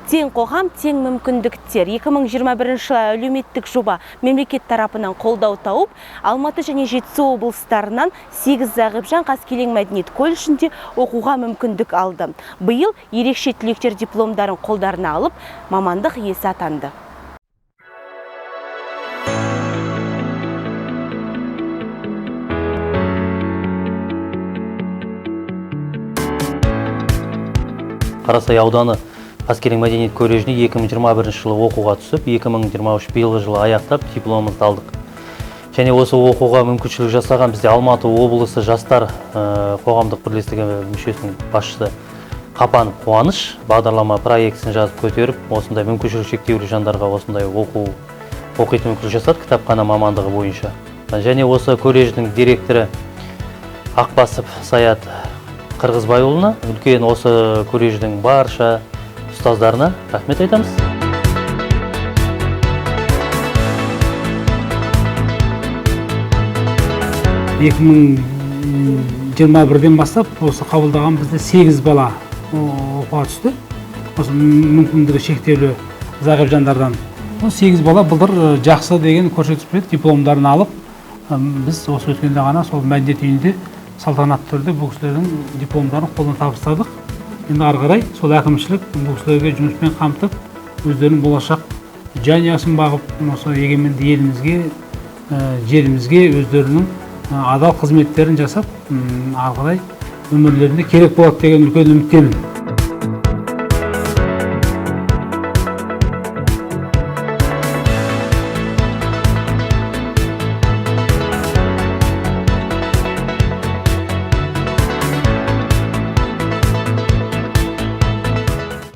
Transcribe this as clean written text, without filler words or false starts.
Тең қоғам, тең мүмкіндіктер. 2021 жылы әлеуметтік жоба мемлекет тарапынан қолдау тауып, Алматы және Жетісу облыстарынан 8 Зағипжан Қаскелең мәдениет колледжінде оқуға мүмкіндік алды. Биыл ерекше түлектер дипломдарын қолдарына алып, мамандық иесі атанды. Қарасай ауданы Қаскелең мәдениет колледжіне 2021 жылы оқуға түсіп, 2023 биылғы жылы аяқтап дипломымызды алдық. Және осы оқуға мүмкіншілік жасаған бізде Алматы облысы жастар қоғамдық бірлестігі мүшесінің басшысы Қапанов Қуаныш бағдарлама проектісін жазып көтеріп, осындай мүмкіншілік шектеулі жандарға осындай оқитын мүмкіншілік жасады кітапхана мамандығы бойынша. Және осы колледждің директоры Ақбасов Саят Қырғызбайұлына, үлкен осы колледждің барша ұстаздарына рахмет айтамыз. 2021-ден бастап осы қабылдаған бізде 8 бала оқуға түсті. Осы мүмкіндігі шектеулі зағип жандардан. 8 бала былтыр жақсы деген көрсеткіш дипломдарын алып, біз осы өткенде ғана сол мәдениет үйінде салтанатты түрде бұл кісілердің дипломдарын қолдан табыстадық. Енді ары қарай сол әкімшілік бұл кісілерге жұмыспен қамтып, өздерінің болашақ жанұясын бағып, осы егеменді елімізге, жерімізге өздерінің адал қызметтерін жасап, ары қарай өмірлерінде керек болады деген үлкен үміттемін.